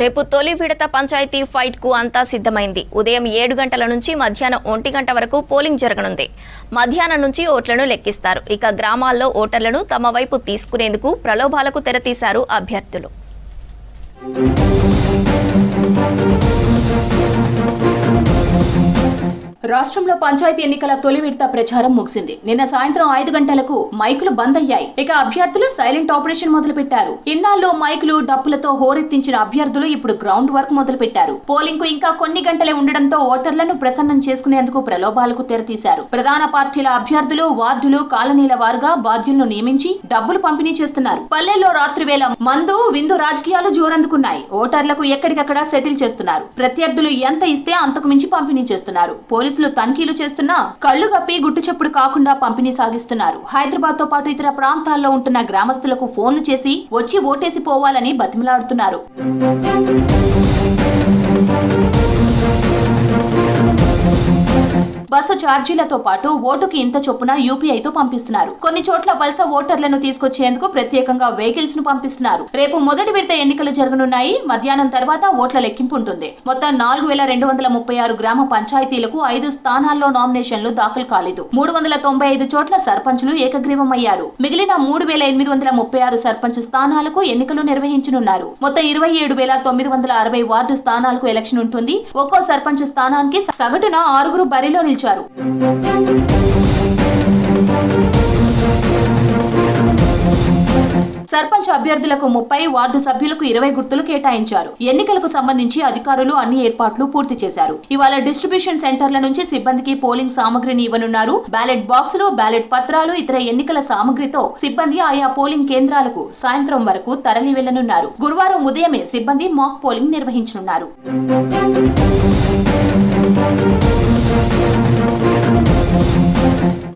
రేపు తొలి విడత పంచాయతీ ఫైట్ కు అంతా సిద్ధమైంది. ఉదయం 7 గంటల నుంచి మధ్యాహ్నం 1 గంట వరకు పోలింగ్ జరగనుంది. మధ్యాహ్నం నుంచి ఓట్లను లెక్కిస్తారు. ఇక గ్రామాల్లో ఓటర్లను తమ వైపు తీసుకునేందుకు ప్రలోభాలకు తెరతీశారు అభ్యర్థులు. రాష్ట్రంలో పంచాయతీ ఎన్నికల తొలి విడత ప్రచారం ముగిసింది. నిన్న సాయంత్రం 5 గంటలకు మైకులు బంద్ అయ్యాయి. ఇక అభ్యర్థులు సైలెంట్ ఆపరేషన్ మొదలుపెట్టారు. ఇన్నాళ్ళు మైకులు డప్పులతో హోరెత్తించిన అభ్యర్థులు ఇప్పుడు గ్రౌండ్ వర్క్ మొదలుపెట్టారు. పోలింగ్ కు ఇంకా కొన్ని గంటలే ఉండడంతో ఓటర్లను ప్రసన్నం చేసుకునేందుకు ప్రలోభాలకు తెరతీశారు. ప్రధాన పార్టీల అభ్యర్థులు వార్డులు కాలనీల వారుగా బాధ్యులను నియమించి డబ్బులు పంపిణీ చేస్తున్నారు. పల్లెల్లో రాత్రివేళ మందు విందు రాజకీయాలు జోరందుకున్నాయి. ఓటర్లకు ఎక్కడికక్కడ సెటిల్ చేస్తున్నారు. ప్రత్యర్థులు ఎంత ఇస్తే అంతకు మించి పంపిణీ చేస్తున్నారు. పోలీసులు తనిఖీలు చేస్తున్నా కళ్లు గప్పి గుట్టుచప్పుడు కాకుండా పంపిణీ సాగిస్తున్నారు. హైదరాబాద్ తో పాటు ఇతర ప్రాంతాల్లో ఉంటున్న గ్రామస్తులకు ఫోన్లు చేసి వచ్చి ఓటేసి పోవాలని బతిమలాడుతున్నారు. బస్సు ఛార్జీలతో పాటు ఓటుకి ఇంత చొప్పున యూపీఐతో పంపిస్తున్నారు. కొన్ని చోట్ల వలస ఓటర్లను తీసుకొచ్చేందుకు ప్రత్యేకంగా వెహికల్స్ ను పంపిస్తున్నారు. రేపు మొదటి విడత ఎన్నికలు జరగనున్నాయి. మధ్యాహ్నం తర్వాత ఓట్ల లెక్కింపు ఉంటుంది. మొత్తం 4236 గ్రామ పంచాయతీలకు 5 స్థానాల్లో నామినేషన్లు దాఖలు కాలేదు. 395 చోట్ల సర్పంచులు ఏకగ్రీవమయ్యారు. మిగిలిన 3836 సర్పంచ్ స్థానాలకు ఎన్నికలు నిర్వహించనున్నారు. మొత్తం 27960 వార్డు స్థానాలకు ఎలక్షన్ ఉంటుంది. ఒక్కో సర్పంచ్ స్థానానికి సగటున 6 బరిలో నిలిచారు. సర్పంచ్ అభ్యర్థులకు 30, వార్డు సభ్యులకు 20 గుర్తులు కేటాయించారు. ఎన్నికలకు సంబంధించి అధికారులు అన్ని ఏర్పాట్లు పూర్తి చేశారు. ఇవాళ డిస్ట్రిబ్యూషన్ సెంటర్ల నుంచి సిబ్బందికి పోలింగ్ సామగ్రిని ఇవ్వనున్నారు. బ్యాలెట్ బాక్సులు, బ్యాలెట్ పత్రాలు, ఇతర ఎన్నికల సామగ్రితో సిబ్బంది ఆయా పోలింగ్ కేంద్రాలకు సాయంత్రం వరకు తరలి వెళ్లనున్నారు. గురువారం ఉదయమే సిబ్బంది మాక్ పోలింగ్ నిర్వహించనున్నారు.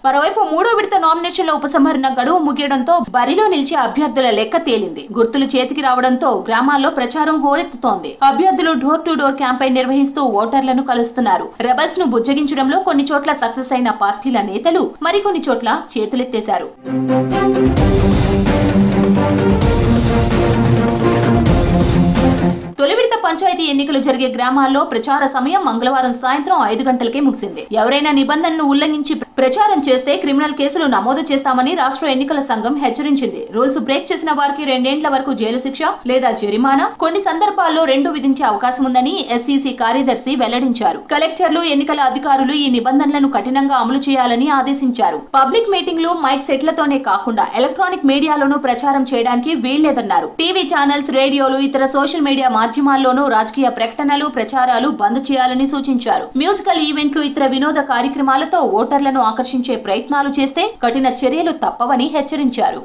మరోవైపు మూడో విడత నామినేషన్ల ఉపసంహరణ గడువు ముగియడంతో బరిలో నిలిచే అభ్యర్థుల లెక్క తేలింది. గుర్తులు చేతికి రావడంతో గ్రామాల్లో ప్రచారం హోరెత్తుతోంది. అభ్యర్థులు డోర్ టు డోర్ క్యాంపెయిన్ నిర్వహిస్తూ ఓటర్లను కలుస్తున్నారు. రెబల్స్ ను బుజ్జగించడంలో కొన్ని చోట్ల సక్సెస్ అయిన పార్టీల నేతలు మరికొన్ని చోట్ల చేతులెత్తేశారు. తొలి విడత పంచాయతీ ఎన్నికలు జరిగే గ్రామాల్లో ప్రచార సమయం మంగళవారం సాయంత్రం 5 గంటలకే ముగిసింది. ఎవరైనా నిబంధనలను ఉల్లంఘించి ప్రచారం చేస్తే క్రిమినల్ కేసులు నమోదు చేస్తామని రాష్ట్ర ఎన్నికల సంఘం హెచ్చరించింది. రూల్స్ బ్రేక్ చేసిన వారికి 2 ఏళ్ల వరకు జైలు శిక్ష లేదా జరిమానా, కొన్ని సందర్భాల్లో 2 విధించే అవకాశం ఉందని ఎస్ఈసీ కార్యదర్శి వెల్లడించారు. కలెక్టర్లు, ఎన్నికల అధికారులు ఈ నిబంధనలను కఠినంగా అమలు చేయాలని ఆదేశించారు. పబ్లిక్ మీటింగ్లు, మైక్ సెట్లతోనే కాకుండా ఎలక్ట్రానిక్ మీడియాలోనూ ప్రచారం చేయడానికి వీల్లేదన్నారు. టీవీ ఛానల్స్, రేడియోలు, ఇతర సోషల్ మీడియా మాధ్యమాల్లోనూ రాజకీయ ప్రకటనలు, ప్రచారాలు బంద్ చేయాలని సూచించారు. మ్యూజికల్ ఈవెంట్లు, ఇతర వినోద కార్యక్రమాలతో ఓటర్లను ఆకర్షించే ప్రయత్నాలు చేస్తే కఠిన చర్యలు తప్పవని హెచ్చరించారు.